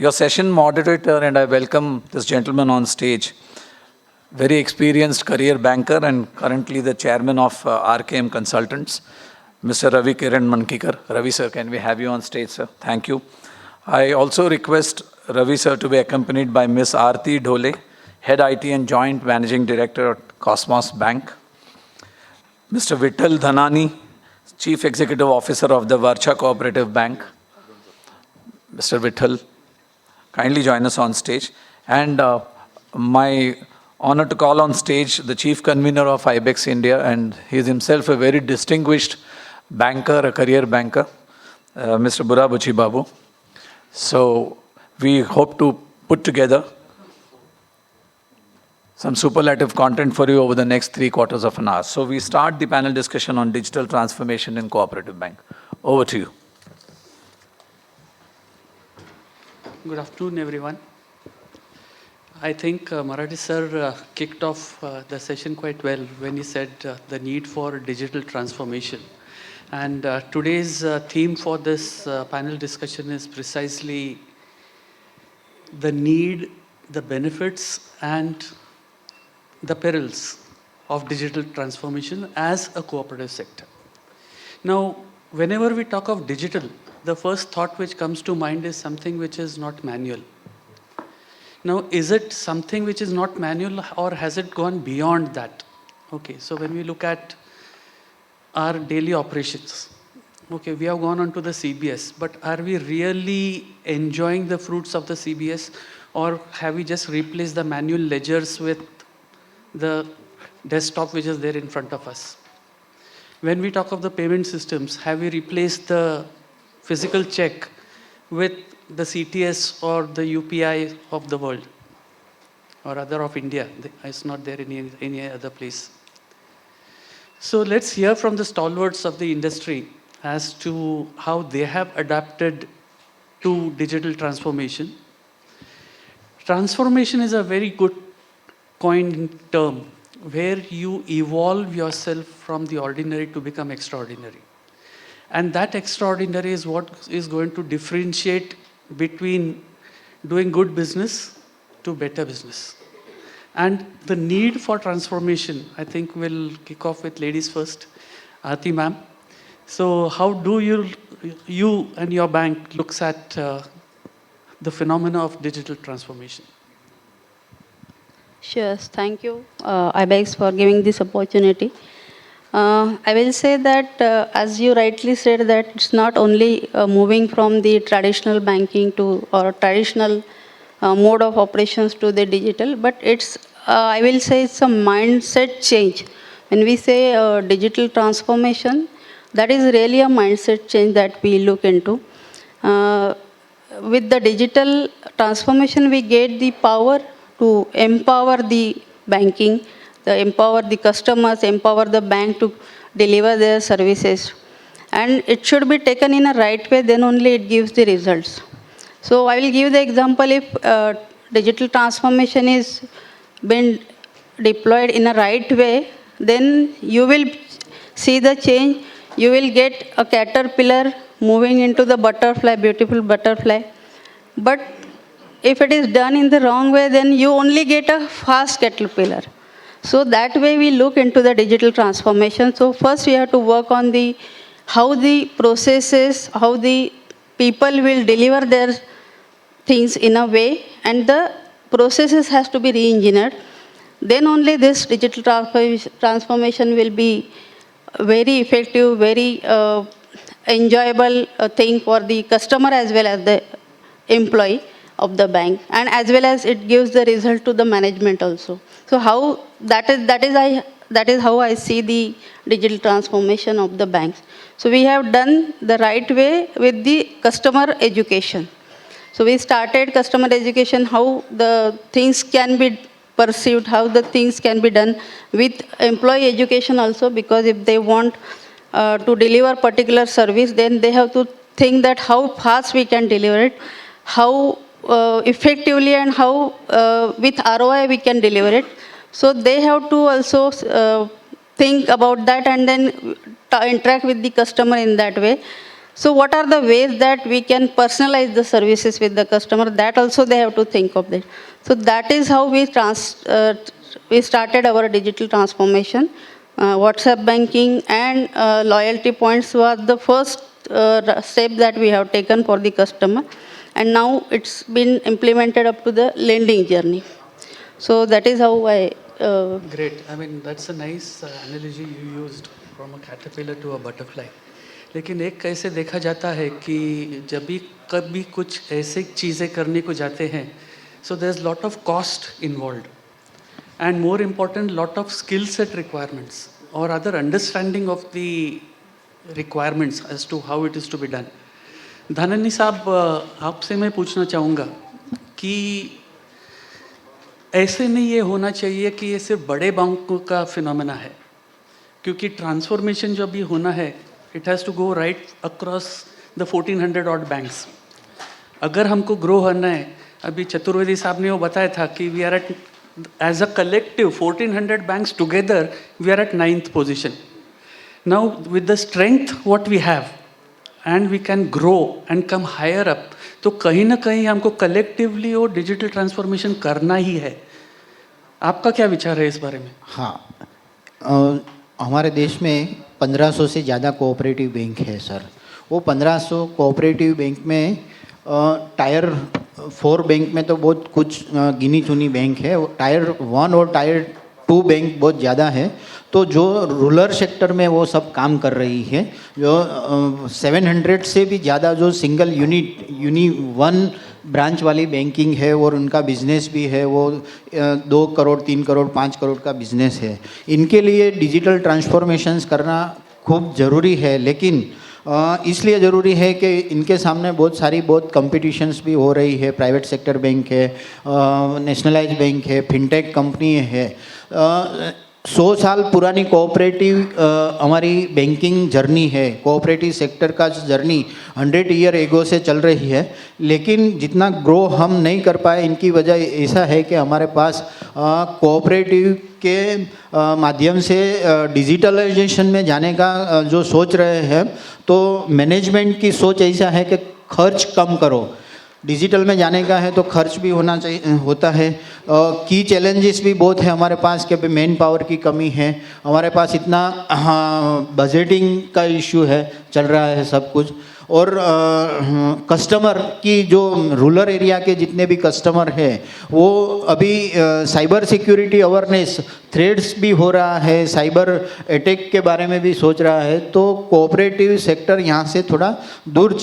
your session moderator, and I welcome this gentleman on stage. Very experienced career banker and currently the chairman of RKM Consultants, Mr. Ravikiran Mankikar. Ravi sir, can we have you on stage, sir? Thank you. I also request Ravi sir to be accompanied by Ms. Arti Dhole, Head IT and Joint Managing Director at Cosmos Bank. Mr. Vitthal Dhanani, Chief Executive Officer of the Varachha Cooperative Bank. Mr. Vitthal, kindly join us on stage. And my honor to call on stage the Chief Convener of IBEX India, and he is himself a very distinguished banker, a career banker, Mr. Burabuchi Babu. So we hope to put together some superlative content for you over the next 3/4 of an hour. So we start the panel discussion on digital transformation in Cooperative Bank. Over to you. Good afternoon, everyone. I think Marathi sir kicked off the session quite well when he said the need for digital transformation. And today's theme for this panel discussion is precisely the need, the benefits, and the perils of digital transformation as a cooperative sector. Now, whenever we talk of digital, the first thought which comes to mind is something which is not manual. Now, is it something which is not manual, or has it gone beyond that? Okay, so when we look at our daily operations, okay, we have gone on to the CBS, but are we really enjoying the fruits of the CBS, or have we just replaced the manual ledgers with the desktop which is there in front of us? When we talk of the payment systems, have we replaced the physical check with the CTS or the UPI of the world, or other of India? It's not there in any other place. So let's hear from the stalwarts of the industry as to how they have adapted to digital transformation. Transformation is a very good coined term where you evolve yourself from the ordinary to become extraordinary. And that extraordinary is what is going to differentiate between doing good business to better business. And the need for transformation, I think we'll kick off with ladies first. Arti ma'am. So how do you and your bank looks at the phenomena of digital transformation? Sure, thank you, IBEX, for giving this opportunity. I will say that, as you rightly said, that it's not only moving from the traditional banking to or traditional mode of operations to the digital, but it's, I will say, it's a mindset change. When we say digital transformation, that is really a mindset change that we look into. With the digital transformation, we get the power to empower the banking, empower the customers, empower the bank to deliver their services. And it should be taken in a right way, then only it gives the results. So I will give the example. If digital transformation is been deployed in a right way, then you will see the change. You will get a caterpillar moving into the butterfly, beautiful butterfly. But if it is done in the wrong way, then you only get a fast caterpillar. So that way we look into the digital transformation. So first we have to work on the how the processes, how the people will deliver their things in a way, and the processes has to be re-engineered. Then only this digital transformation will be very effective, very enjoyable thing for the customer as well as the employee of the bank, and as well as it gives the result to the management also. So how that is how I see the digital transformation of the banks. So we have done the right way with the customer education. So we started customer education, how the things can be perceived, how the things can be done, with employee education also, because if they want to deliver particular service, then they have to think that how fast we can deliver it, how effectively and how with ROI we can deliver it. So they have to also think about that and then interact with the customer in that way. So what are the ways that we can personalize the services with the customer? That also they have to think of that. So that is how we started our digital transformation. WhatsApp banking and loyalty points was the first step that we have taken for the customer. And now it's been implemented up to the lending journey. So that is how I... Great. I mean, that's a nice analogy you used from a caterpillar to a butterfly. लेकिन एक कैसे देखा जाता है कि जब भी कभी कुछ ऐसे चीज़ें करने को जाते हैं, so there's lot of cost involved and more important lot of skill set requirements or other understanding of the requirements as to how it is to be done. धननी साहब, आपसे मैं पूछना चाहूँगा कि ऐसे नहीं ये होना चाहिए कि ये सिर्फ बड़े बैंकों का फिनोमेना है, क्योंकि ट्रांसफॉर्मेशन जो भी होना है it has to go right across the 1400 odd banks. अगर हमको ग्रो होना है, अभी चतुर्वेदी साहब ने वो बताया था कि we are at as a collective 1400 banks together we are at 9th position. Now with the strength what we have and we can grow and come higher up, तो कहीं ना कहीं हमको collectively वो digital transformation करना ही है. आपका क्या विचार है इस बारे में? हाँ, हमारे देश में 1500 से ज़्यादा कोऑपरेटिव बैंक है सर. वो 1500 कोऑपरेटिव बैंक में टायर 4 बैंक में तो बहुत कुछ गिनी चुनी बैंक है. टायर 1 और टायर 2 बैंक बहुत ज़्यादा है. तो जो रूरल सेक्टर में वो सब काम कर रही है, जो 700 से भी ज़्यादा जो सिंगल यूनी 1 ब्रांच वाली बैंकिंग है और उनका बिजनेस भी है, वो 2 करोड़ 3 करोड़ 5 करोड़ का बिजनेस है. इनके लिए डिजिटल ट्रांसफॉर्मेशंस करना खूब ज़रूरी है. लेकिन इसलिए ज़रूरी है कि इनके सामने बहुत कंपटीशंस भी हो रही है. प्राइवेट सेक्टर बैंक है, नेशनलाइज बैंक है, फिनटेक कंपनी है. 100 साल पुरानी कोऑपरेटिव हमारी बैंकिंग जर्नी है. कोऑपरेटिव सेक्टर का जर्नी 100 ईयर एगो से चल रही है. लेकिन जितना ग्रो हम नहीं कर पाए, इनकी वजह ऐसा है कि हमारे पास कोऑपरेटिव के माध्यम से डिजिटलाइजेशन में जाने का जो सोच रहे हैं, तो मैनेजमेंट की सोच ऐसा है कि खर्च कम करो. डिजिटल में जाने का है तो खर्च भी होता है. की चैलेंजेस भी बहुत है हमारे पास कि मैन पावर की कमी है. हमारे पास इतना बजटिंग का इश्यू है, चल रहा है सब कुछ. और कस्टमर की जो रूरल एरिया के जितने भी कस्टमर हैं, वो अभी साइबर सिक्योरिटी अवेयरनेस थ्रेड्स भी हो रहा है, साइबर अटैक के बारे में भी सोच रहा है. तो कोऑपरेटिव सेक्टर यहाँ से थोड़ा दूर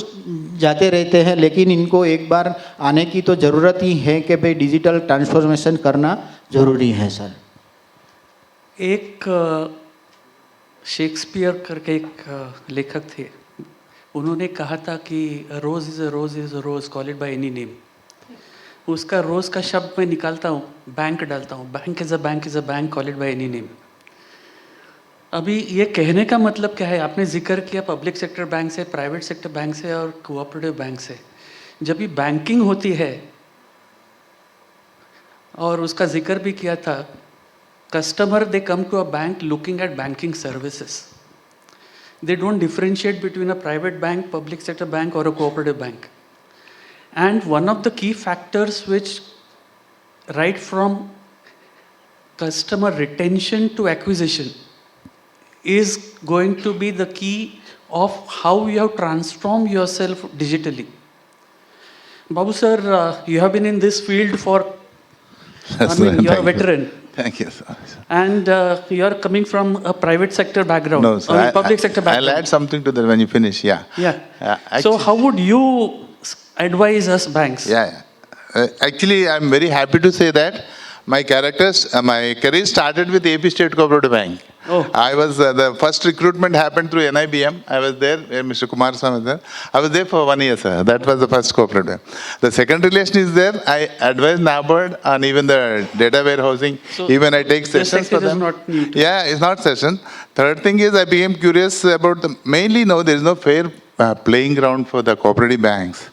जाते रहते हैं. लेकिन इनको एक बार आने की तो ज़रूरत ही है कि भाई डिजिटल ट्रांसफॉर्मेशन करना ज़रूरी है सर. एक शेक्सपियर करके एक लेखक थे, उन्होंने कहा था कि rose is a rose call it by any name. उसका रोज़ का शब्द मैं निकालता हूँ, बैंक डालता हूँ. Bank is a bank call it by any name. अभी ये कहने का मतलब क्या है? आपने जिक्र किया पब्लिक सेक्टर बैंक से, प्राइवेट सेक्टर बैंक से और कोऑपरेटिव बैंक से. जब भी बैंकिंग होती है, और उसका जिक्र भी किया था, customer they come to a bank looking at banking services. They don't differentiate between a private bank, public sector bank or a cooperative bank. And one of the key factors which right from customer retention to acquisition is going to be the key of how you have transformed yourself digitally. Babu sir, you have been in this field for, you are a veteran. Thank you, sir. And you are coming from a private sector background, No, sir. public sector background. I'll add something to that when you finish. Yeah. Yeah. Actually, So how would you advise us banks? Yeah. Actually, I'm very happy to say that my career started with AP State Cooperative Bank. Oh. I was the first recruitment happened through NIBM. I was there. Mr. Kumar was there. I was there for 1 year, sir. That was the first cooperative. The second relation is there. I advise NABARD on even the data warehousing. So even I take sessions for them. Is not new to Yeah, it's not session. Third thing is I became curious about mainly now there is no fair playing ground for the cooperative banks.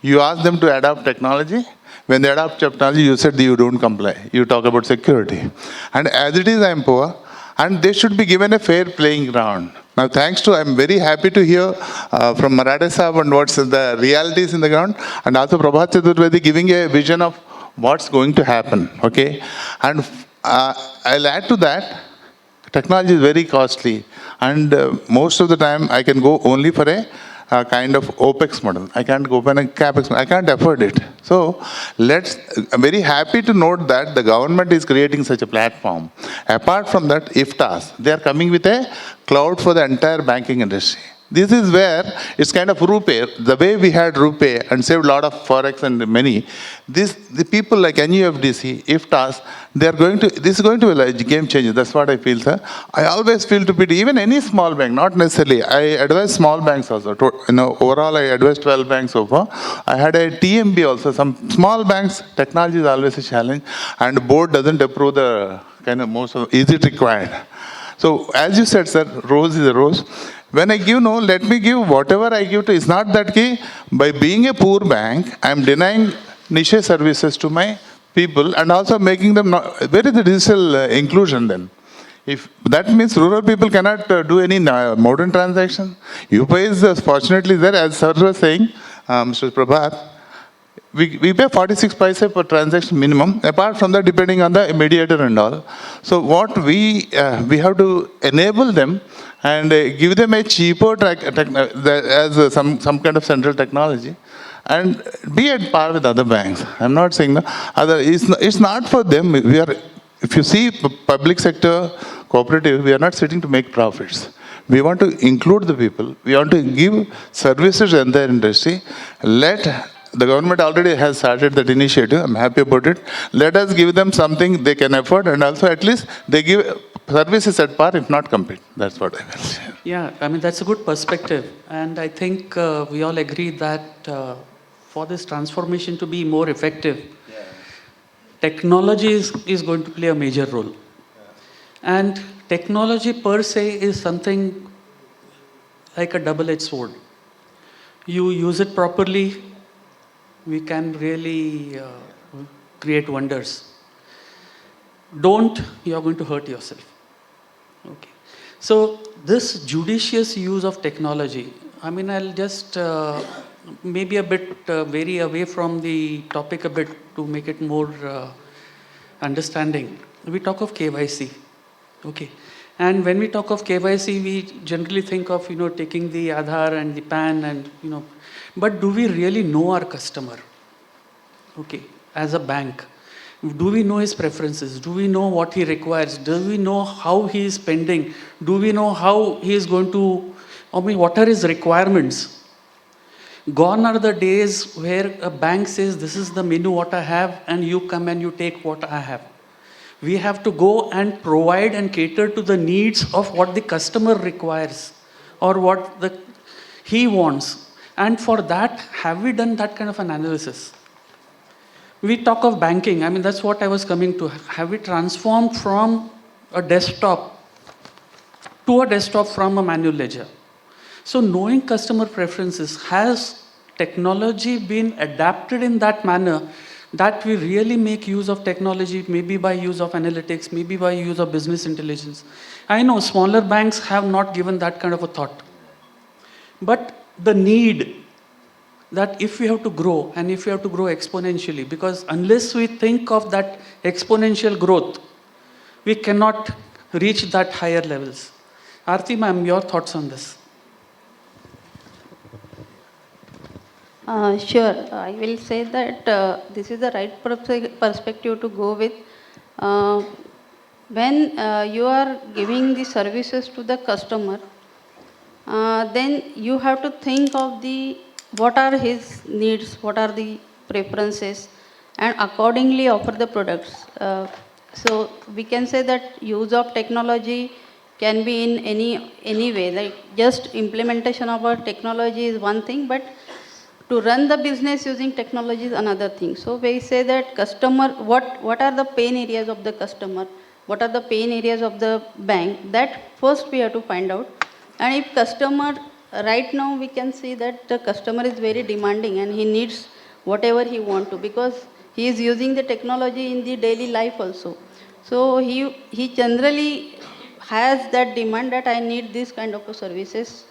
You ask them to adopt technology. When they adopt technology, you said you don't comply. You talk about security. And as it is, I am poor. and they should be given a fair playing ground. Now, I'm very happy to hear from Marathe Saab and what's the realities in the ground, and also Prabhat Chaturvedi giving a vision of what's going to happen, okay? And I'll add to that, technology is very costly, and most of the time I can go only for a kind of OPEX model. I can't go for a CAPEX model. I can't afford it. So I'm very happy to note that the government is creating such a platform. Apart from that, IFTAs, they are coming with a cloud for the entire banking industry. This is where it's kind of RuPay. The way we had RuPay and saved a lot of Forex and many, the people like NUFDC, IFTAS, this is going to be a game changer. That's what I feel, sir. I always feel to pity even any small bank, not necessarily. I advise small banks also. Overall, I advise 12 banks so far. I had a TMB also. Some small banks, technology is always a challenge, and the board doesn't approve the kind of is it required? So, as you said, sir, rose is a rose. When I give let me give whatever I give to. It's not that by being a poor bank, I'm denying niche services to my people and also making them where is the digital inclusion then? If that means rural people cannot do any modern transaction, UPI is fortunately there, as sir was saying, Mr. Prabhat. We pay 46 paise per transaction minimum, apart from that depending on the mediator and all. So what we have to enable them and give them a cheaper as some kind of central technology and be at par with other banks. I'm not saying it's not for them. If you see public sector cooperative, we are not sitting to make profits. We want to include the people. We want to give services in the industry. The government already has started that initiative. I'm happy about it. Let us give them something they can afford, and also at least they give services at par, if not compete. That's what I will say. Yeah, I mean, that's a good perspective. And I think we all agree that for this transformation to be more effective, technology is going to play a major role. And technology per se is something like a double-edged sword. You use it properly, we can really create wonders. Don't, you're going to hurt yourself. Okay. So this judicious use of technology, I mean, I'll just maybe a bit vary away from the topic a bit to make it more understanding. We talk of KYC. Okay. And when we talk of KYC, we generally think of, taking the Aadhaar and the PAN and, but do we really know our customer? Okay, as a bank, do we know his preferences? Do we know what he requires? Do we know how he is spending? Do we know how he is going to, what are his requirements? Gone are the days where a bank says, this is the menu what I have, and you come and you take what I have. We have to go and provide and cater to the needs of what the customer requires or what he wants. And for that, have we done that kind of an analysis? We talk of banking. I mean, that's what I was coming to. Have we transformed from a desktop to a desktop from a manual ledger? So knowing customer preferences, has technology been adapted in that manner that we really make use of technology, maybe by use of analytics, maybe by use of business intelligence? I know smaller banks have not given that kind of a thought. But the need that if we have to grow, and if we have to grow exponentially, because unless we think of that exponential growth, we cannot reach that higher levels. Arti ma'am, your thoughts on this? Sure. I will say that this is the right perspective to go with. When you are giving the services to the customer, then you have to think of what are his needs, what are the preferences, and accordingly offer the products. So we can say that use of technology can be in any way. Like just implementation of a technology is one thing, but to run the business using technology is another thing. So we say that customer, what are the pain areas of the customer? What are the pain areas of the bank? That first we have to find out. And if customer, right now we can see that the customer is very demanding and he needs whatever he wants to, because he is using the technology in the daily life also. So he generally has that demand that I need this kind of services.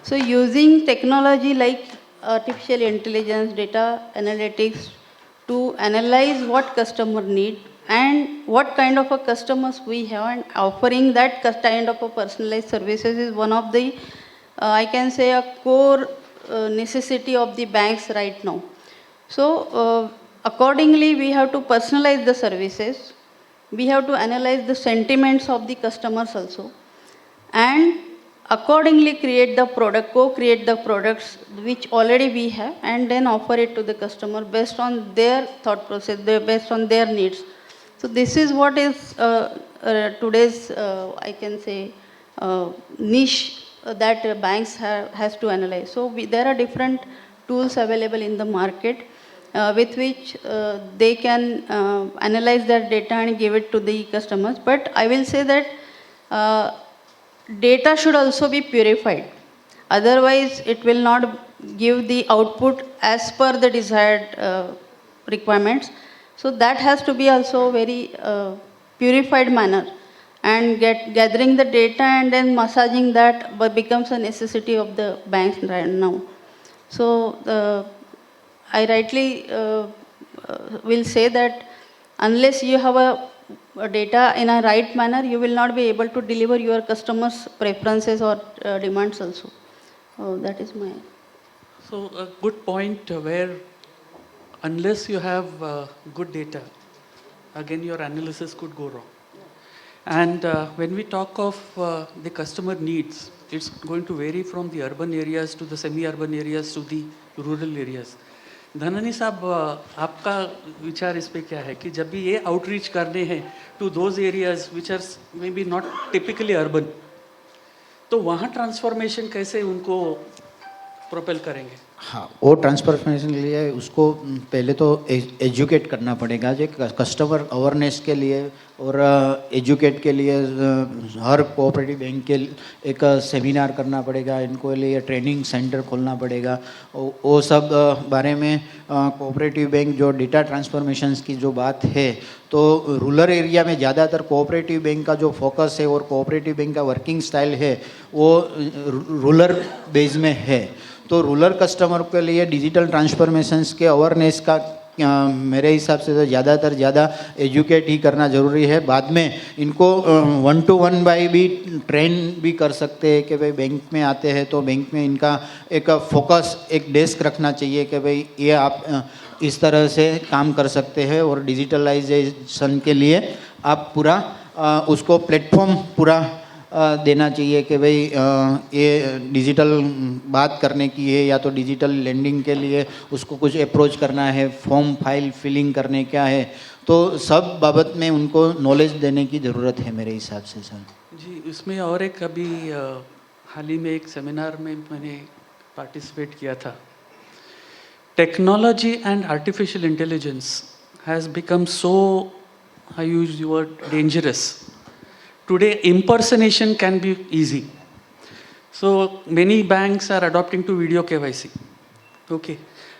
So using technology like artificial intelligence, data analytics to analyze what customer need and what kind of a customers we have, and offering that kind of a personalized services is one of the, I can say, a core necessity of the banks right now. So accordingly, we have to personalize the services. We have to analyze the sentiments of the customers also, and accordingly create the product, co-create the products which already we have, and then offer it to the customer based on their thought process, based on their needs. So this is what is today's, I can say, niche that banks has to analyze. So there are different tools available in the market with which they can analyze their data and give it to the customers. But I will say that data should also be purified. Otherwise, it will not give the output as per the desired requirements. So that has to be also very purified manner. And gathering the data and then massaging that becomes a necessity of the banks right now. So I rightly will say that unless you have a data in a right manner, you will not be able to deliver your customers' preferences or demands also. That is my... So a good point where unless you have good data, again your analysis could go wrong. And when we talk of the customer needs, it's going to vary from the urban areas to the semi-urban areas to the rural areas. Dhanani साहब, आपका विचार इस पे क्या है कि जब भी ये आउटरीच करने हैं to those areas which are may be not typically urban, तो वहाँ ट्रांसफॉर्मेशन कैसे उनको प्रोपेल करेंगे? हाँ, वो ट्रांसफॉर्मेशन के लिए उसको पहले तो एजुकेट करना पड़ेगा, जो कस्टमर अवेयरनेस के लिए और एजुकेट के लिए हर कोऑपरेटिव बैंक के एक सेमिनार करना पड़ेगा, इनको लिए ट्रेनिंग सेंटर खोलना पड़ेगा। वो सब बारे में कोऑपरेटिव बैंक जो डेटा ट्रांसफॉर्मेशंस की जो बात है, तो रूरल एरिया में ज़्यादातर कोऑपरेटिव बैंक का जो फोकस है और कोऑपरेटिव बैंक का वर्किंग स्टाइल है वो रूरल बेस में है। तो रूरल कस्टमर के लिए डिजिटल ट्रांसफॉर्मेशंस के अवेयरनेस का मेरे हिसाब से तो ज़्यादातर ज़्यादा एजुकेट ही करना ज़रूरी है। बाद में इनको 1-to-1 बाई भी ट्रेन भी कर सकते हैं कि भाई बैंक में आते हैं तो बैंक में इनका एक फोकस, एक डेस्क रखना चाहिए कि भाई ये आप इस तरह से काम कर सकते हैं, और डिजिटलाइजेशन के लिए आप पूरा उसको प्लेटफॉर्म पूरा देना चाहिए कि भाई ये डिजिटल बात करने की है या तो डिजिटल लेंडिंग के लिए उसको कुछ अप्रोच करना है, फॉर्म फाइल फिलिंग करने क्या है, तो सब बाबत में उनको नॉलेज देने की ज़रूरत है मेरे हिसाब से सर। जी, इसमें और एक अभी हाल ही में एक सेमिनार में मैंने पार्टिसिपेट किया था। Technology and artificial intelligence has become so, I use the word, dangerous. Today, impersonation can be easy. So many banks are adopting to video KYC. Okay.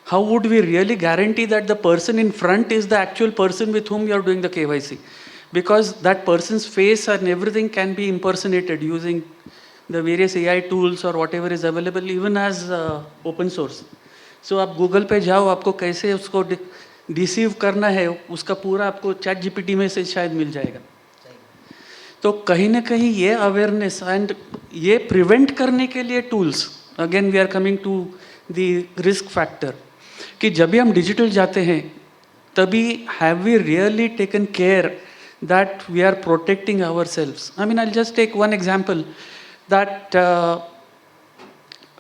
How would we really guarantee that the person in front is the actual person with whom you are doing the KYC? Because that person's face and everything can be impersonated using the various AI tools or whatever is available, even as open source. So आप Google पे जाओ, आपको कैसे उसको deceive करना है उसका पूरा आपको ChatGPT में से शायद मिल जाएगा। तो कहीं ना कहीं ये अवेयरनेस एंड ये प्रिवेंट करने के लिए tools, again we are coming to the risk factor, कि जब भी हम डिजिटल जाते हैं तभी have we really taken care that we are protecting ourselves. I mean I just take one example, that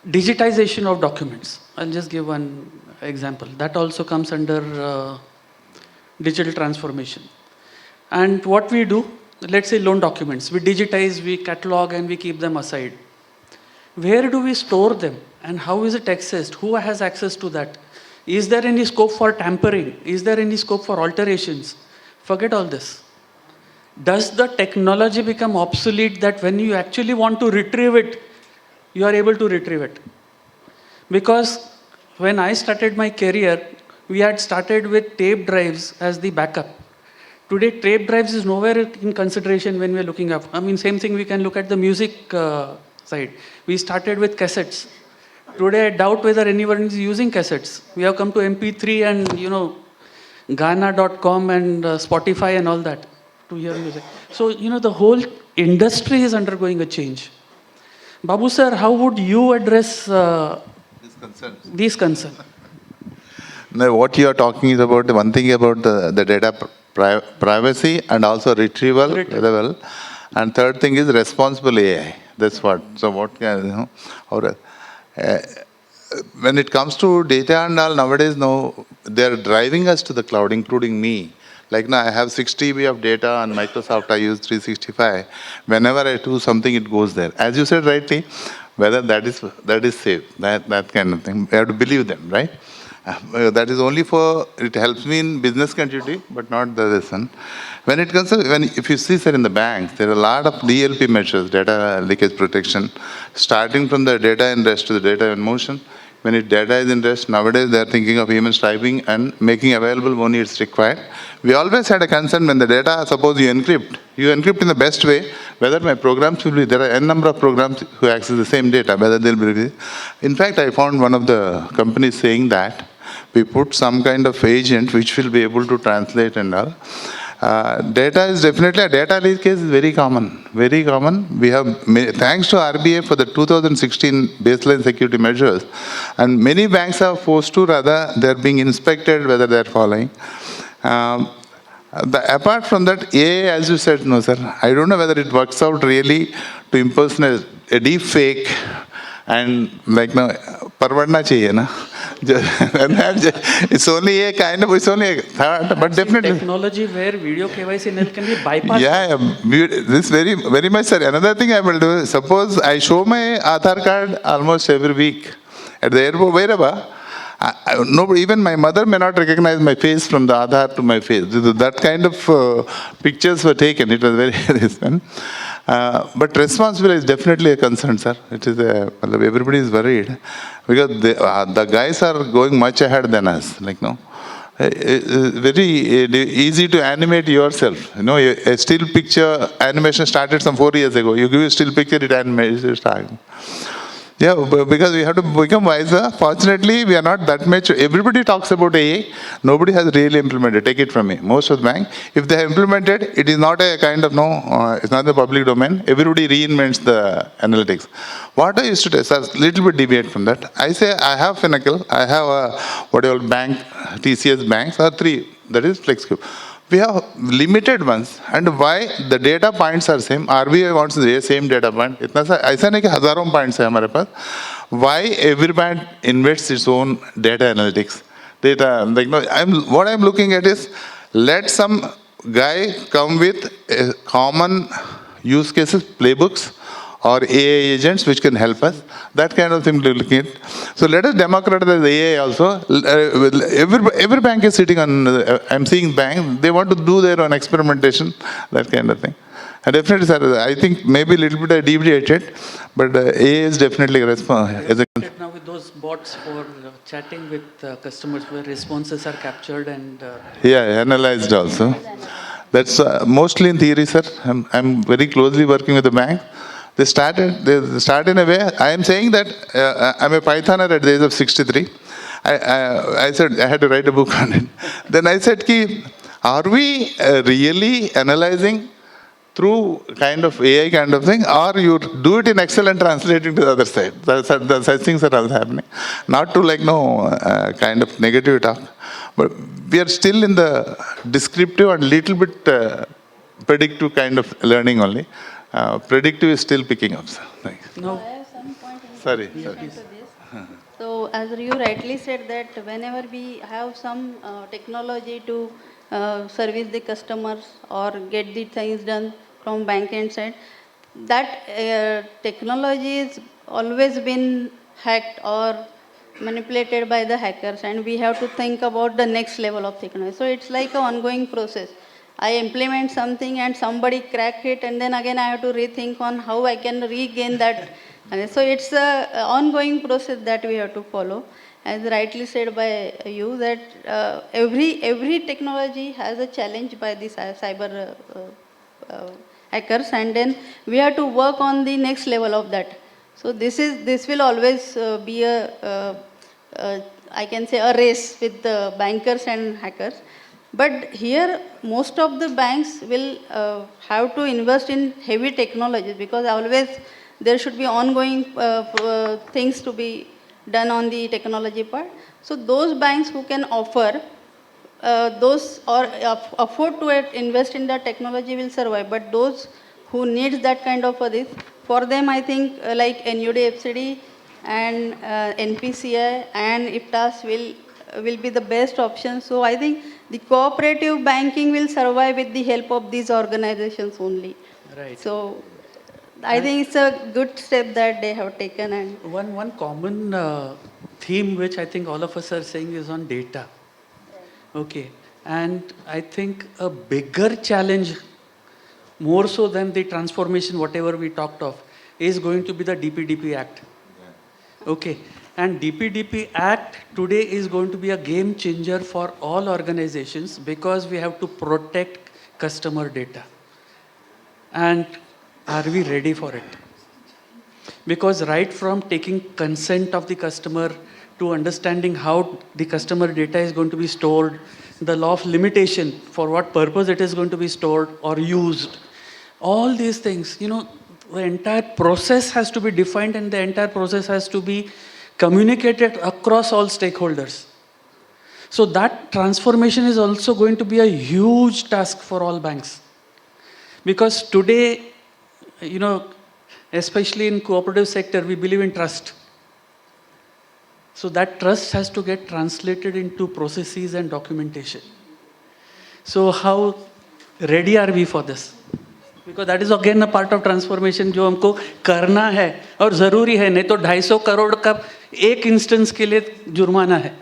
digitization of documents. I'll just give one example. That also comes under digital transformation. And what we do, let's say loan documents, we digitize, we catalog, and we keep them aside. Where do we store them and how is it accessed? Who has access to that? Is there any scope for tampering? Is there any scope for alterations? Forget all this. Does the technology become obsolete that when you actually want to retrieve it, you are able to retrieve it? Because when I started my career, we had started with tape drives as the backup. Today, tape drives is nowhere in consideration when we're looking up. I mean, same thing we can look at the music side. We started with cassettes. Today, I doubt whether anyone is using cassettes. We have come to MP3 and, you know, Ghana.com and Spotify and all that to hear music. So, you know, the whole industry is undergoing a change. Babu sir, how would you address these concerns? Now, what you are talking is about one thing about the data privacy and also retrieval level. And third thing is responsible AI. That's what. So what can, you know, or, when it comes to data and all, nowadays, no, they're driving us to the cloud, including me. Like now, I have 6 TB of data on Microsoft, I use 365. Whenever I do something, it goes there. As you said rightly, whether that is safe, that kind of thing. We have to believe them, right? That is only for, it helps me in business continuity, but not the lesson. When it comes to, if you see, sir, in the banks, there are a lot of DLP measures, data leakage protection, starting from the data in rest to the data in motion. When data is in rest, nowadays they are thinking of even striping and making available only it's required. We always had a concern when the data, suppose you encrypt in the best way, whether my programs will be, there are n number of programs who access the same data, whether they'll be. In fact, I found one of the companies saying that we put some kind of agent which will be able to translate and all. Data is definitely, a data leakage is very common, very common. We have, thanks to RBI for the 2016 baseline security measures, and many banks are forced to, rather, they're being inspected whether they're following. Apart from that, AI, as you said, no, sir, I don't know whether it works out really to impersonate a deep fake and like, no, parvadna chahiye na. It's only a kind of, it's only a thought, but definitely. Technology where video KYC can be bypassed. Yeah, this very much, sir. Another thing I will do, suppose I show my Aadhaar card almost every week at the airport, wherever. Nobody, even my mother may not recognize my face from the Aadhaar to my face. That kind of pictures were taken. It was very recent. But responsibility is definitely a concern, sir. It is everybody is worried because the guys are going much ahead than us. Like, no, very easy to animate yourself. You know, a still picture animation started some 4 years ago. You give a still picture, it animates. Yeah, because we have to become wiser. Fortunately, we are not that much. Everybody talks about AI. Nobody has really implemented. Take it from me. Most of the bank, if they have implemented, it is not a kind of it's not the public domain. Everybody reinvents the analytics. What I used to do, sir, little bit deviate from that. I say I have Finacle. I have what you call bank, TCS banks, or 3. That is FlexCube. We have limited ones, and why the data points are same. RBI wants the same data point. इतना सा ऐसा नहीं कि हजारों points है हमारे पास. Why every bank invests its own data analytics? Data, like, no, what I'm looking at is, let some guy come with a common use cases, playbooks, or AI agents which can help us. That kind of thing we're looking at. So let us democratize the AI also. Every bank is sitting on, I'm seeing banks, they want to do their own experimentation, that kind of thing. And definitely, sir, I think maybe a little bit I deviated, but AI is definitely a response. Now with those bots for chatting with customers where responses are captured and... Yeah, analyzed also. That's mostly in theory, sir. I'm very closely working with the bank. They start in a way. I am saying that I'm a Pythoner at the age of 63. I said I had to write a book on it. Then I said, are we really analyzing through kind of AI kind of thing, or you do it in Excel and translate it to the other side? Such things are also happening. Not to kind of negative talk, but we are still in the descriptive and little bit predictive kind of learning only. Predictive is still picking up. No. I have some point in Sorry. to this. So as you rightly said that whenever we have some technology to service the customers or get the things done from bank end side, that technology has always been hacked or manipulated by the hackers, and we have to think about the next level of technology. So it's like an ongoing process. I implement something and somebody crack it, and then again I have to rethink on how I can regain that. So it's an ongoing process that we have to follow. as rightly said by you, that every technology has a challenge by the cyber hackers, and then we have to work on the next level of that. So this will always be I can say a race with the bankers and hackers. But here, most of the banks will have to invest in heavy technologies, because always there should be ongoing things to be done on the technology part. So those banks who can offer those or afford to invest in that technology will survive. But those who needs that kind of this, for them I think like NUD, FCD and NPCI and IFTAS will be the best option. So I think the cooperative banking will survive with the help of these organizations only. Right. So I think it's a good step that they have taken. And one common theme which I think all of us are saying is on data. Okay. And I think a bigger challenge, more so than the transformation, whatever we talked of, is going to be the DPDP Act. Okay. And DPDP Act today is going to be a game changer for all organizations, because we have to protect customer data. And are we ready for it? Because right from taking consent of the customer to understanding how the customer data is going to be stored, the law of limitation, for what purpose it is going to be stored or used, all these things, the entire process has to be defined, and the entire process has to be communicated across all stakeholders. So that transformation is also going to be a huge task for all banks. Because today, especially in cooperative sector, we believe in trust. So that trust has to get translated into processes and documentation. So how ready are we for this? Because that is again a part of transformation जो हमको करना है और ज़रूरी है, नहीं तो 250 करोड़ का एक इंस्टेंस के लिए जुर्माना है.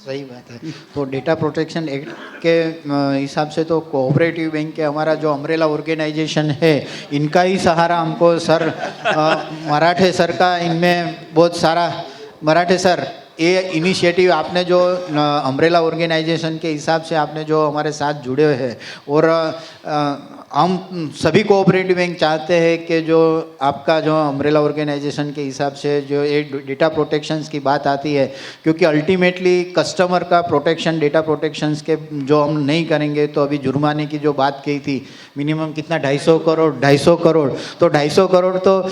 सही बात है. तो डेटा प्रोटेक्शन एक्ट के हिसाब से तो कोऑपरेटिव बैंक के हमारा जो अम्ब्रेला ऑर्गेनाइजेशन है, इनका ही सहारा हमको सर मराठे सर का इनमें बहुत सारा. मराठे सर, ये इनिशिएटिव आपने जो अम्ब्रेला ऑर्गेनाइजेशन के हिसाब से आपने जो हमारे साथ जुड़े हुए हैं, और हम सभी कोऑपरेटिव बैंक चाहते हैं कि जो आपका जो अम्ब्रेला ऑर्गेनाइजेशन के हिसाब से जो एक डेटा प्रोटेक्शंस की बात आती है, क्योंकि अल्टीमेटली कस्टमर का प्रोटेक्शन, डेटा प्रोटेक्शंस के जो हम नहीं करेंगे तो अभी जुर्माने की जो बात कही थी, मिनिमम कितना 250 करोड़, 250 करोड़, तो 250 करोड़ तो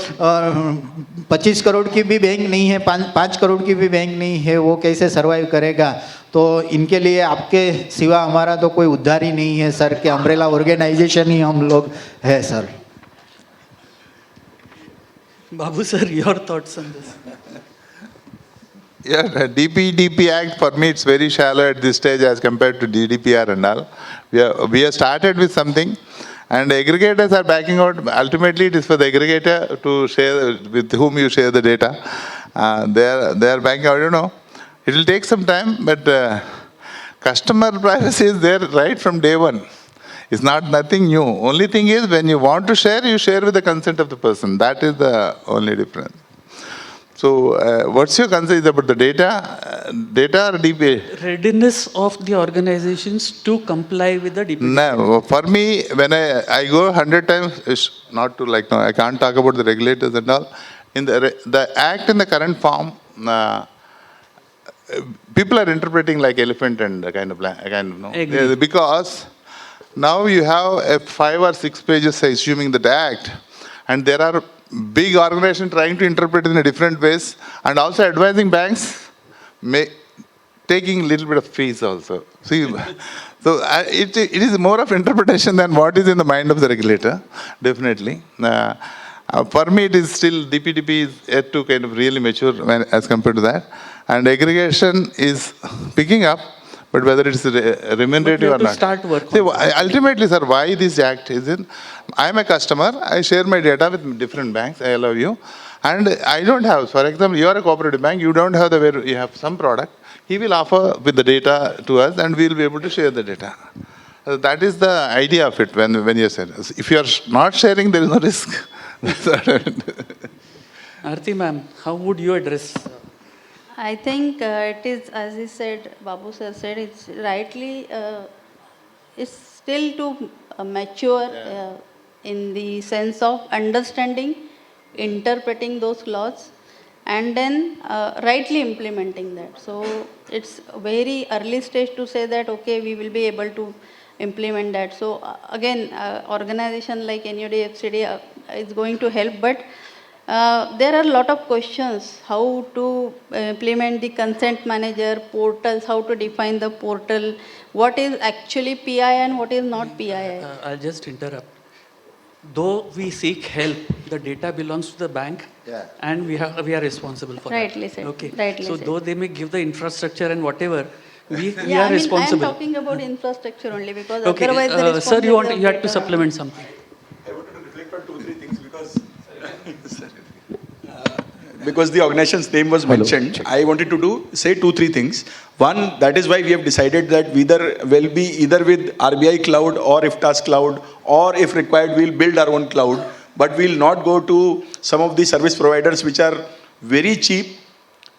25 करोड़ की भी बैंक नहीं है, 5 करोड़ की भी बैंक नहीं है, वो कैसे सर्वाइव करेगा? तो इनके लिए आपके सिवा हमारा तो कोई उद्धार ही नहीं है सर, कि अम्ब्रेला ऑर्गेनाइजेशन ही हम लोग है sir. Babu sir, your thoughts on this? Yeah, the DPDP Act, for me, it's very shallow at this stage as compared to GDPR and all. We have started with something, and aggregators are backing out. Ultimately, it is for the aggregator to share with whom you share the data. They are backing out. I don't know. It will take some time, but customer privacy is there right from day one. It's not nothing new. Only thing is, when you want to share, you share with the consent of the person. That is the only difference. So, what's your concern about the data? Data or DPA? Readiness of the organizations to comply with the DPA. No, for me, when I go 100 times, it's not to like, no, I can't talk about the regulators and all. In the act in the current form, people are interpreting like elephant and kind of no. Because now you have a 5 or 6 pages assuming that act, and there are big organizations trying to interpret it in a different ways, and also advising banks taking a little bit of fees also. See, so it is more of interpretation than what is in the mind of the regulator, definitely. For me, it is still DPDP is yet to kind of really mature as compared to that. And aggregation is picking up, but whether it's remunerative or not. Start work. See, ultimately, sir, why this act is in? I am a customer. I share my data with different banks. I allow you, and I don't have. For example, you are a cooperative bank. You don't have you have some product. He will offer with the data to us, and we will be able to share the data. That is the idea of it. When you said, if you are not sharing, there is no risk. Arti ma'am, how would you address? I think it is, as he said, Babu sir said, it's rightly, it's still to mature in the sense of understanding, interpreting those laws, and then rightly implementing that. So it's a very early stage to say that, okay, we will be able to implement that. So again, organization like IBEXIndia is going to help, but there are a lot of questions how to implement the consent manager portals, how to define the portal, what is actually PII and what is not PII. I'll just interrupt. Though we seek help, the data belongs to the bank, and we are responsible for Rightly that. said. Okay. Rightly So said. though they may give the infrastructure and whatever, we Yeah, are responsible. I am talking about infrastructure only because Okay. otherwise the Sir, you had to data- supplement something. I wanted to reflect on 2-3 things because the organization's name was mentioned. I wanted to say 2-3 things. One, that is why we have decided that we will be either with RBI cloud or IFTAS cloud, or if required, we'll build our own cloud. But we'll not go to some of the service providers which are very cheap,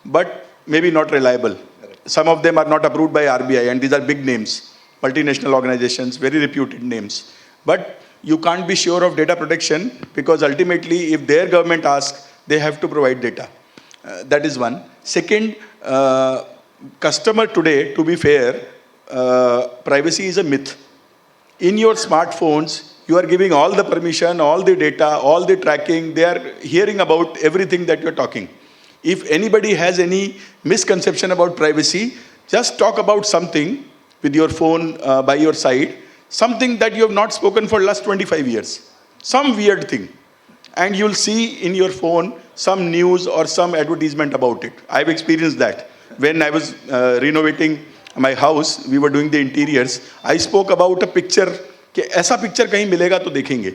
but maybe not reliable. Some of them are not approved by RBI, and these are big names, multinational organizations, very reputed names. But you can't be sure of data protection because ultimately, if their government asks, they have to provide data. That is one. Second, customer today, to be fair, privacy is a myth. In your smartphones, you are giving all the permission, all the data, all the tracking. They are hearing about everything that you're talking. If anybody has any misconception about privacy, just talk about something with your phone by your side, something that you have not spoken for last 25 years, some weird thing. And you'll see in your phone some news or some advertisement about it. I've experienced that. When I was renovating my house, we were doing the interiors, I spoke about a picture, कि ऐसा picture कहीं मिलेगा तो देखेंगे,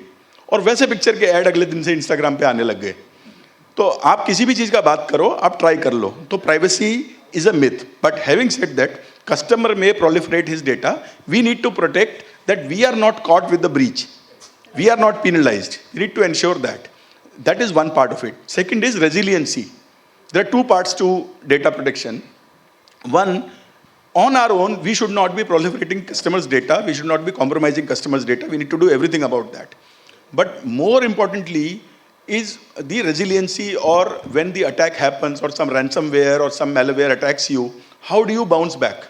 और वैसे picture के add अगले दिन से इंस्टाग्राम पे आने लग गए. तो आप किसी भी चीज का बात करो, आप ट्राई कर लो. तो privacy is a myth. But having said that, customer may proliferate his data. We need to protect that we are not caught with the breach. We are not penalized. We need to ensure that. That is one part of it. Second is resiliency. There are two parts to data protection. One, on our own, we should not be proliferating customers' data. We should not be compromising customers' data. We need to do everything about that. But more importantly is the resiliency, or when the attack happens or some ransomware or some malware attacks you, how do you bounce back?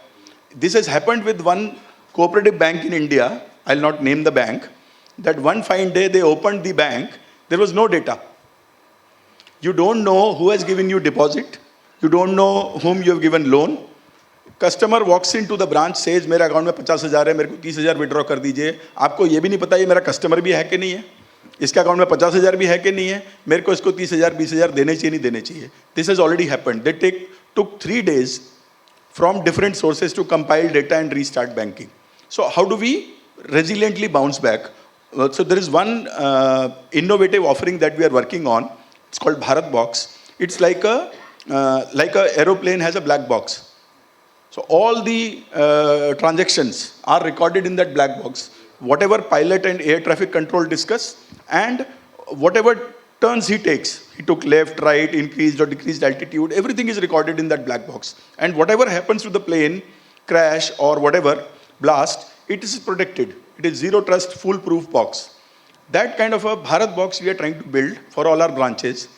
This has happened with one cooperative bank in India. I'll not name the bank. That one fine day they opened the bank, there was no data. You don't know who has given you deposit. You don't know whom you have given loan. Customer walks into the branch, says, मेरे account में 50,000 है, मेरे को 30,000 withdraw कर दीजिए. आपको ये भी नहीं पता ये मेरा कस्टमर भी है कि नहीं है, इसके अकाउंट में 50,000 भी है कि नहीं है, मेरे को इसको 30,000 20,000 देने चाहिए नहीं देने चाहिए. This has already happened. They took 3 days from different sources to compile data and restart banking. So how do we resiliently bounce back? So there is one innovative offering that we are working on. It's called Bharat Box. It's like a aeroplane has a black box. So all the transactions are recorded in that black box. Whatever pilot and air traffic control discuss, and whatever turns he takes, he took left, right, increased or decreased altitude, everything is recorded in that black box. And whatever happens to the plane, crash or whatever, blast, it is protected. It is zero trust, foolproof box. That kind of a Bharat box we are trying to build for all our branches,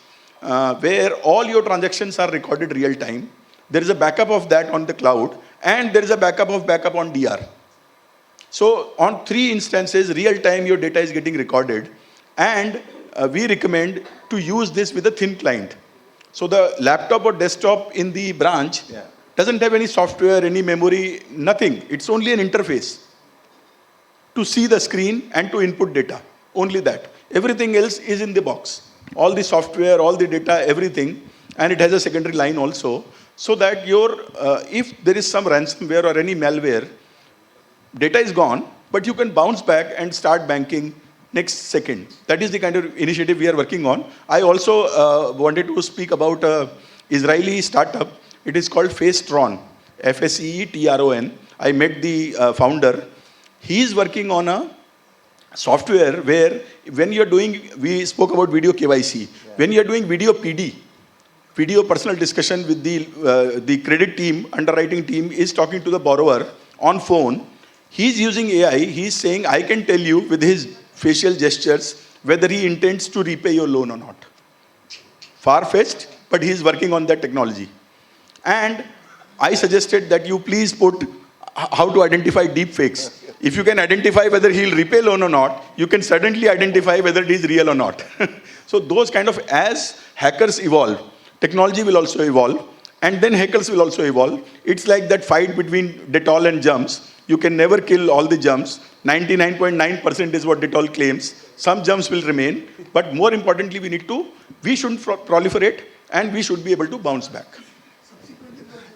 where all your transactions are recorded real time. There is a backup of that on the cloud, and there is a backup on DR. So on 3 instances, real time your data is getting recorded, and we recommend to use this with a thin client. So the laptop or desktop in the branch doesn't have any software, any memory, nothing. It's only an interface to see the screen and to input data. Only that. Everything else is in the box. All the software, all the data, everything. And it has a secondary line also. So that if there is some ransomware or any malware, data is gone, but you can bounce back and start banking next second. That is the kind of initiative we are working on. I also wanted to speak about an Israeli startup. It is called Facetron, F-S-E-E-T-R-O-N. I met the founder. He is working on a software where when you're doing, we spoke about video KYC, when you're doing video PD, video personal discussion with the credit team, underwriting team is talking to the borrower on phone. He's using AI. He's saying, I can tell you with his facial gestures whether he intends to repay your loan or not. Far-fetched, but he's working on that technology. And I suggested that you please put how to identify deep fakes. If you can identify whether he'll repay loan or not, you can certainly identify whether it is real or not. So those kind of, as hackers evolve, technology will also evolve, and then hackers will also evolve. It's like that fight between Dettol and germs. You can never kill all the germs. 99.9% is what Dettol claims. Some germs will remain, but more importantly, we shouldn't proliferate, and we should be able to bounce back.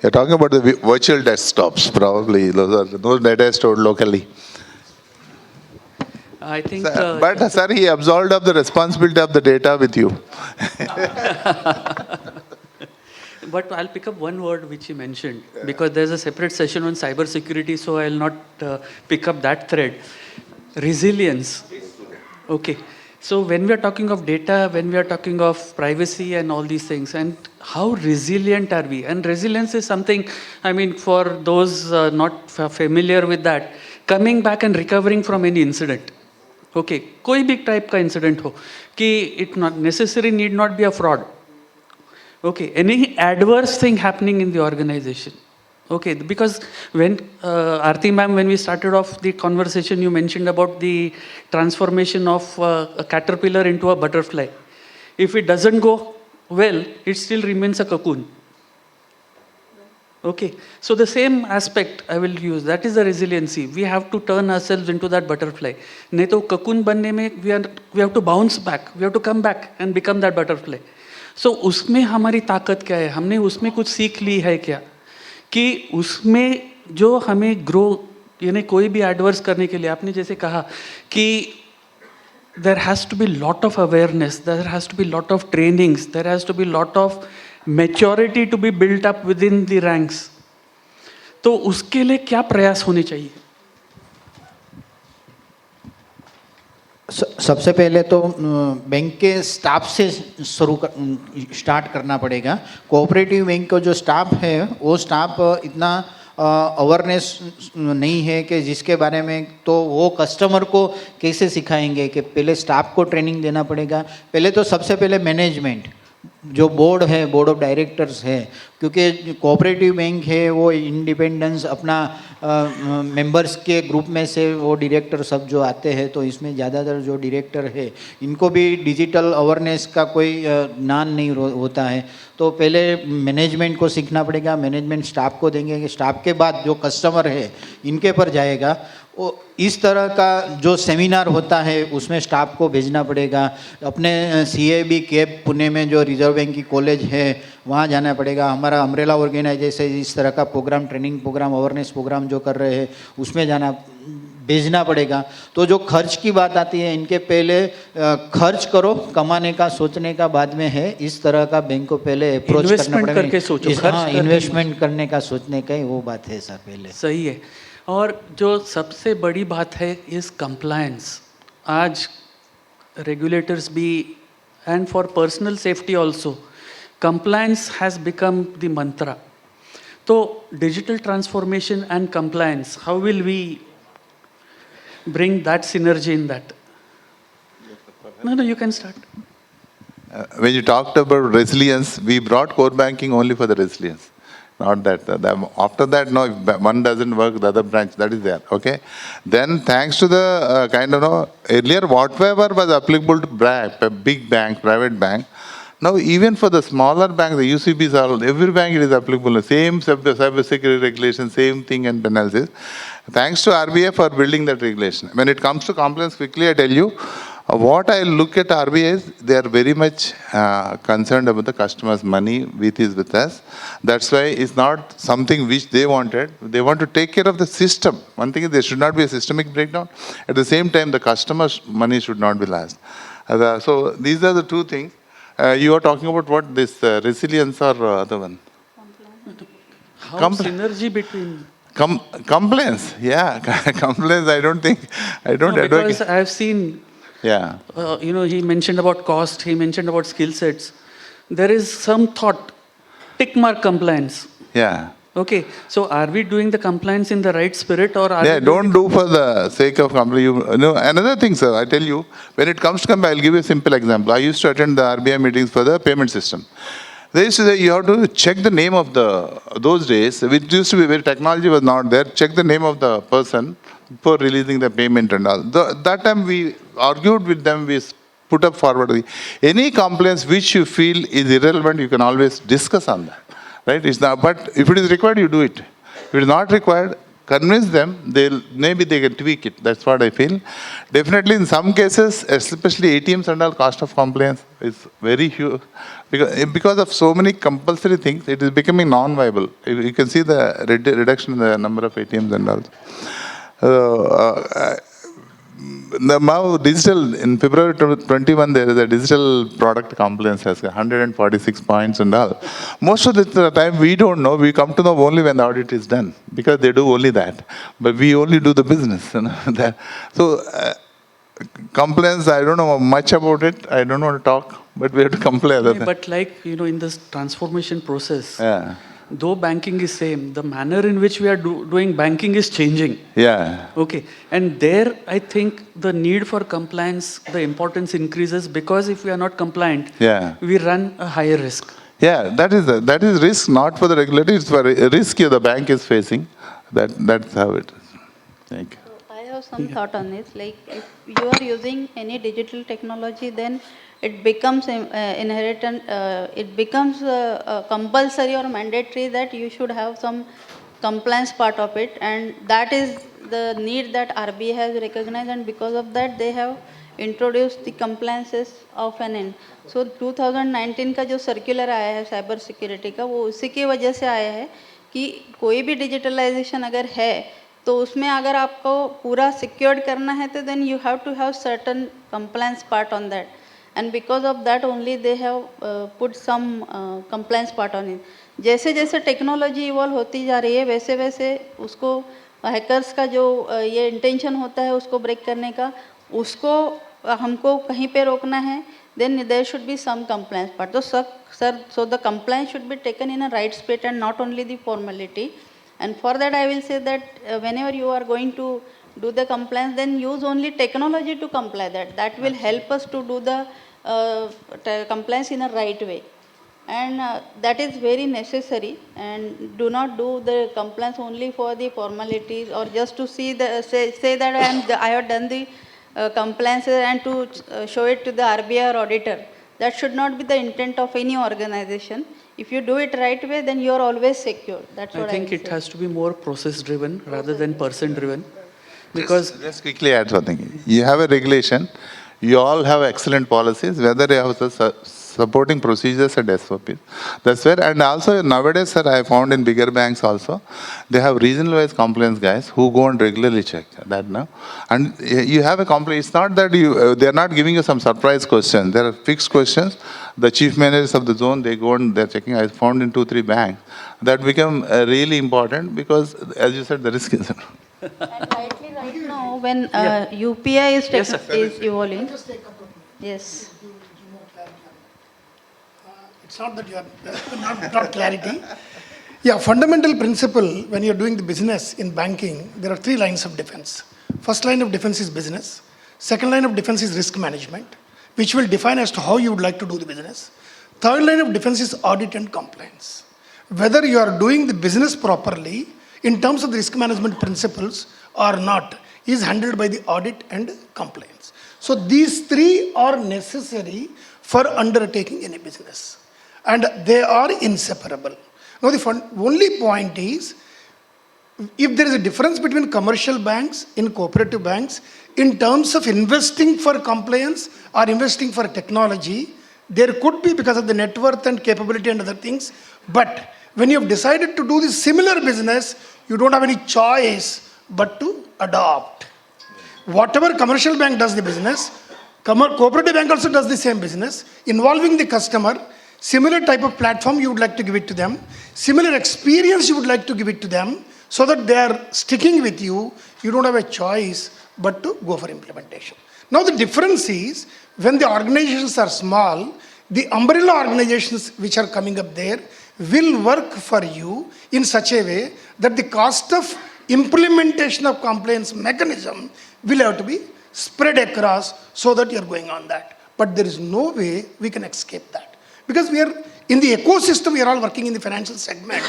You're talking about the virtual desktops, probably. Those data stored locally. I think... But sir, he absolved of the responsibility of the data with you. But I'll pick up one word which you mentioned, because there's a separate session on cyber security, so I'll not pick up that thread. Resilience. Okay. So when we are talking of data, when we are talking of privacy and all these things, and how resilient are we? And resilience is something, I mean, for those not familiar with that, coming back and recovering from any incident. Okay, कोई भी type का incident हो, कि it not necessary need not be a fraud. Okay, any adverse thing happening in the organization. Okay, because when Arti ma'am, when we started off the conversation, you mentioned about the transformation of a caterpillar into a butterfly. If it doesn't go well, it still remains a cocoon. Okay, so the same aspect I will use. That is the resiliency. We have to turn ourselves into that butterfly. नहीं तो cocoon बनने में we have to bounce back. We have to come back and become that butterfly. So उसमें हमारी ताकत क्या है? हमने उसमें कुछ सीख ली है क्या? कि उसमें जो हमें ग्रो, यानी कोई भी एडवर्स करने के लिए, आपने जैसे कहा कि there has to be lot of awareness, there has to be lot of trainings, there has to be lot of maturity to be built up within the ranks. तो उसके लिए क्या प्रयास होने चाहिए? सबसे पहले तो बैंक के स्टाफ से स्टार्ट करना पड़ेगा. कोऑपरेटिव बैंक का जो स्टाफ है वो स्टाफ इतना अवेयरनेस नहीं है कि जिसके बारे में, तो वो कस्टमर को कैसे सिखाएंगे कि पहले स्टाफ को ट्रेनिंग देना पड़ेगा. पहले तो सबसे पहले मैनेजमेंट, जो बोर्ड है, बोर्ड ऑफ डायरेक्टर्स है, क्योंकि कोऑपरेटिव बैंक है वो इंडिपेंडेंस अपना मेंबर्स के ग्रुप में से वो डायरेक्टर सब जो आते हैं, तो इसमें ज़्यादातर जो डायरेक्टर है इनको भी डिजिटल अवेयरनेस का कोई ज्ञान नहीं होता है. तो पहले मैनेजमेंट को सीखना पड़ेगा. मैनेजमेंट स्टाफ को देंगे, स्टाफ के बाद जो कस्टमर है इनके पर जाएगा. वो इस तरह का जो सेमिनार होता है उसमें स्टाफ को भेजना पड़ेगा. अपने CAB कैब पुणे में जो रिजर्व बैंक की कॉलेज है वहाँ जाना पड़ेगा. हमारा अम्ब्रेला ऑर्गेनाइजेशन इस तरह का programme, training programme, awareness programme जो कर रहे हैं उसमें जाना भेजना पड़ेगा. तो जो खर्च की बात आती है, इनके पहले खर्च करो, कमाने का सोचने का बाद में है. इस तरह का बैंक को पहले अप्रोच करना पड़ेगा. हाँ, इन्वेस्टमेंट करने का सोचने का ही वो बात है सर पहले. सही है. और जो सबसे बड़ी बात है इस कंप्लायंस. आज रेगुलेटर्स भी, and for personal safety also, compliance has become the mantra. तो digital transformation and compliance, how will we bring that synergy in that? No, you can start. When you talked about resilience, we brought core banking only for the resilience. Not that. After that, no, if one doesn't work, the other branch, that is there. Okay? Then thanks to the earlier whatever was applicable to big bank, private bank, now even for the smaller banks, the UCBs are, every bank it is applicable. Same cyber security regulation, same thing and analysis. Thanks to RBI for building that regulation. When it comes to compliance, quickly I tell you, what I look at RBI is they are very much concerned about the customer's money, which is with us. That's why it's not something which they wanted. They want to take care of the system. One thing is there should not be a systemic breakdown. At the same time, the customer's money should not be lost. So these are the two things. You are talking about what, this resilience or other one? How synergy between... Compliance, yeah. Compliance, I don't advocate. Because I have seen, yeah. he mentioned about cost, he mentioned about skill sets. there is some thought, tick mark compliance. Yeah. Okay, so are we doing the compliance in the right spirit, or are Yeah, we don't do for the sake of company. You know, another thing, sir, I tell you, when it comes to company, I'll give you a simple example. I used to attend the RBI meetings for the payment system. They used to say you have to check the name of those days, which used to be where technology was not there, check the name of the person before releasing the payment and all. That time we argued with them, we put up forward. Any complaints which you feel is irrelevant, you can always discuss on that. Right? It's not, but if it is required, you do it. If it is not required, convince them, maybe they can tweak it. That's what I feel. Definitely in some cases, especially ATMs and all, cost of compliance is very huge. Because of so many compulsory things, it is becoming non-viable. You can see the reduction in the number of ATMs and all. Now digital, in February 21, there is a digital product compliance has 146 points and all. Most of the time we don't know, we come to know only when the audit is done, because they do only that. But we only do the business. You know, so compliance, I don't know much about it, I don't want to talk, but we have to comply. But like, in this transformation process, yeah. Though banking is same, the manner in which we are doing banking is changing. Yeah. Okay. And there, I think the need for compliance, the importance increases, because if we are not compliant, we run a higher risk. Yeah, that is risk not for the regulator, it's for a risk the bank is facing. That's how it is. Thank you. So I have some thought on this. Like, if you are using any digital technology, then it becomes inherent, it becomes compulsory or mandatory that you should have some compliance part of it, and that is the need that RBI has recognized, and because of that they have introduced the compliances of an end. So 2019 का जो circular आया है cyber security का, वो उसी की वजह से आया है कि कोई भी डिजिटलाइजेशन अगर है तो उसमें अगर आपको पूरा सिक्योर्ड करना है तो then you have to have certain compliance part on that, and because of that only they have put some compliance part on it. जैसे जैसे टेक्नोलॉजी इवॉल्व होती जा रही है वैसे वैसे उसको हैकर्स का जो ये इंटेंशन होता है उसको ब्रेक करने का, उसको हमको कहीं पे रोकना है, then there should be some compliance part. So the compliance should be taken in a right spirit and not only the formality. And for that I will say that whenever you are going to do the compliance, then use only technology to comply that. That will help us to do the compliance in a right way. And that is very necessary, and do not do the compliance only for the formalities or just to say that I have done the compliance and to show it to the RBI or auditor. That should not be the intent of any organization. If you do it right way, then you are always secure. That's what I think it has to be more process driven rather than person driven. Because just quickly add something. You have a regulation. You all have excellent policies, whether you have supporting procedures and SOPs. That's where, and also nowadays, sir, I found in bigger banks also, they have regional-wise compliance guys who go and regularly check that now. And you have a complaint. It's not that they're not giving you some surprise questions. There are fixed questions. The chief managers of the zone, they go and they're checking. I found in 2-3 banks. That become really important because, as you said, the risk is. And rightly right now, when UPI is evolving. Yes. It's not that you are not clarity. Yeah, fundamental principle when you're doing the business in banking, there are 3 lines of defense. First line of defense is business. Second line of defense is risk management, which will define as to how you would like to do the business. Third line of defense is audit and compliance. Whether you are doing the business properly in terms of the risk management principles or not is handled by the audit and compliance. So these 3 are necessary for undertaking any business, and they are inseparable. Now the only point is, if there is a difference between commercial banks and cooperative banks in terms of investing for compliance or investing for technology, there could be because of the net worth and capability and other things. But when you have decided to do this similar business, you don't have any choice but to adopt. Whatever commercial bank does the business, cooperative bank also does the same business, involving the customer. Similar type of platform you would like to give it to them, similar experience you would like to give it to them, so that they are sticking with you. You don't have a choice but to go for implementation. Now the difference is, when the organizations are small, the umbrella organizations which are coming up there will work for you in such a way that the cost of implementation of compliance mechanism will have to be spread across so that you're going on that. But there is no way we can escape that. Because we are in the ecosystem, we are all working in the financial segment.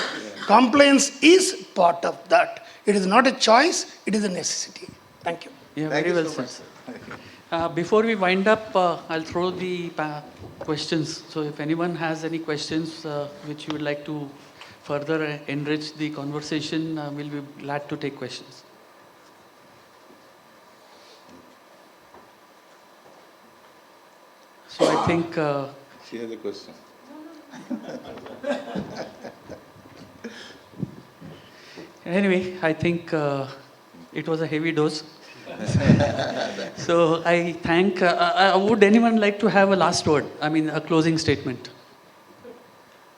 Compliance is part of that. It is not a choice, it is a necessity. Thank you. Yeah, very well said, sir. Before we wind up, I'll throw the questions. So if anyone has any questions which you would like to further enrich the conversation, we'll be glad to take questions. So I think... She has a question. Anyway, I think it was a heavy dose. So I thank, would anyone like to have a last word? I mean, a closing statement.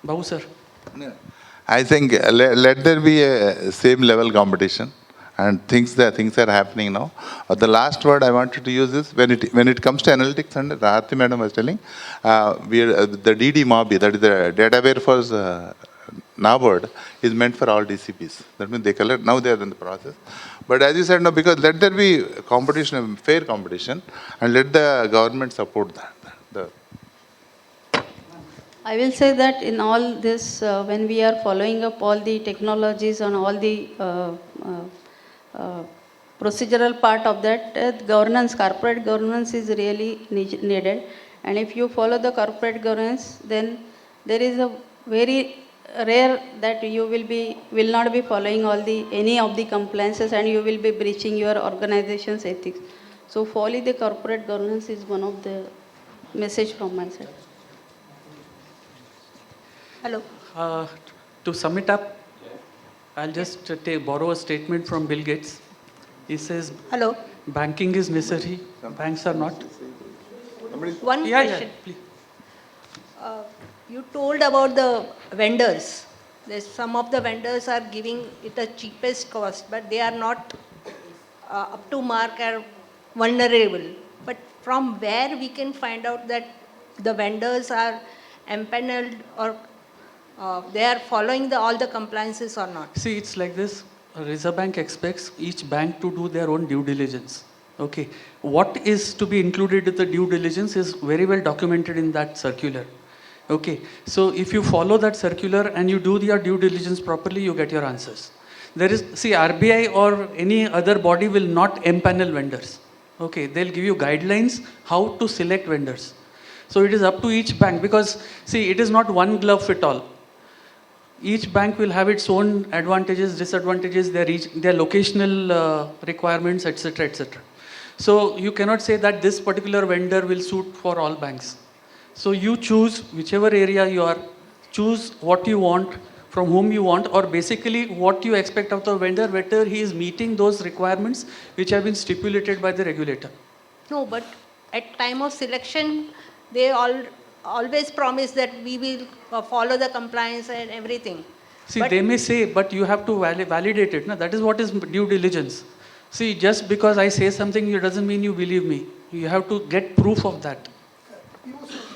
Babu sir. No. I think let there be a same level competition and things are happening now. The last word I wanted to use is when it comes to analytics, and Arti madam was telling, the DD MOBI, that is the data warehouse NABARD, is meant for all DCPs. That means they collect, now they are in the process. But as you said, no, because let there be competition, fair competition, and let the government support that. I will say that in all this, when we are following up all the technologies and all the procedural part of that, governance, corporate governance is really needed. And if you follow the corporate governance, then there is a very rare that you will not be following any of the compliances, and you will be breaching your organization's ethics. So follow the corporate governance is one of the message from my side. Hello. To sum it up, I'll just borrow a statement from Bill Gates. He says, hello. Banking is necessary, banks are not. One question. Yeah, please. You told about the vendors. Some of the vendors are giving it the cheapest cost, but they are not up to mark or vulnerable. But from where we can find out that the vendors are empaneled or they are following all the compliances or not? See, it's like this. Reserve Bank expects each bank to do their own due diligence. Okay. What is to be included in the due diligence is very well documented in that circular. Okay. So if you follow that circular and you do your due diligence properly, you get your answers. RBI or any other body will not empanel vendors. Okay. They'll give you guidelines how to select vendors. So it is up to each bank, because see, it is not one glove fit all. Each bank will have its own advantages, disadvantages, their locational requirements, etc., etc. So you cannot say that this particular vendor will suit for all banks. So you choose whichever area you are, choose what you want, from whom you want, or basically what you expect of the vendor, whether he is meeting those requirements which have been stipulated by the regulator. No, but at time of selection, they always promise that we will follow the compliance and everything. See, they may say, but you have to validate it. No? That is what is due diligence. See, just because I say something, it doesn't mean you believe me. You have to get proof of that.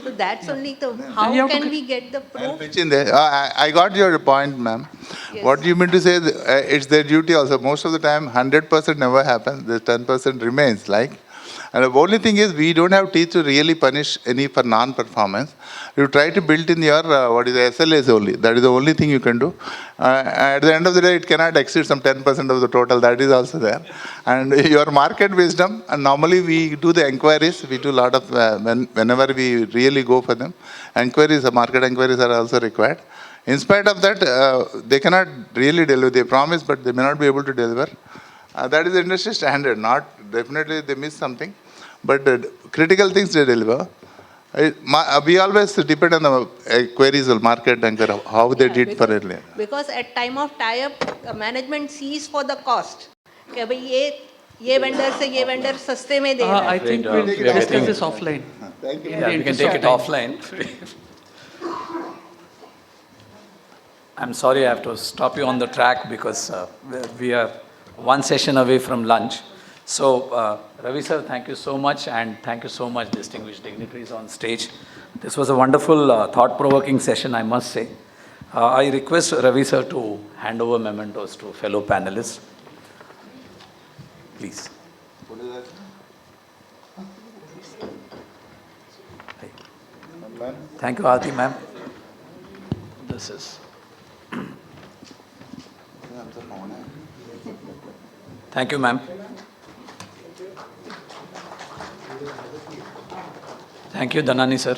So that's only the, how can we get the proof? I'll pitch in there. I got your point, ma'am. Yes. What you mean to say is it's their duty also. Most of the time, 100% never happens. The 10% remains. And the only thing is, we don't have teeth to really punish any for non-performance. You try to build in your, SLAs only. That is the only thing you can do. At the end of the day, it cannot exceed some 10% of the total. That is also there. And your market wisdom, and normally we do the inquiries. We do a lot of, whenever we really go for them, inquiries, market inquiries are also required. In spite of that, they cannot really deliver. They promise, but they may not be able to deliver. That is the industry standard. Definitely they miss something, but critical things they deliver. We always depend on the queries of market and how they did for earlier. Because at time of tie-up, the management sees for the cost. Okay, ये vendor से ये vendor सस्ते में दे रहा है. I think we'll discuss this offline. Thank you. Yeah, we can take it offline. I'm sorry I have to stop you on the track because we are one session away from lunch. So, Ravi sir, thank you so much, and thank you so much, distinguished dignitaries on stage. This was a wonderful, thought-provoking session, I must say. I request Ravi sir to hand over mementos to fellow panelists. Please. Thank you, Arti ma'am. This is. Thank you, ma'am. Thank you, Dhanani sir.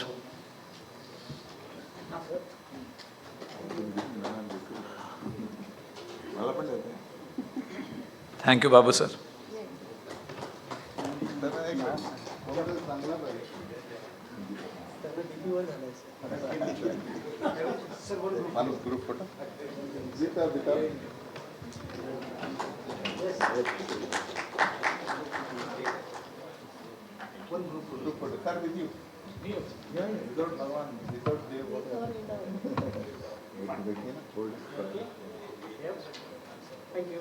Thank you, Babu sir. Group photo. One group photo. Sir, with you. Yeah, without Bhagwan, without Dev. Thank you.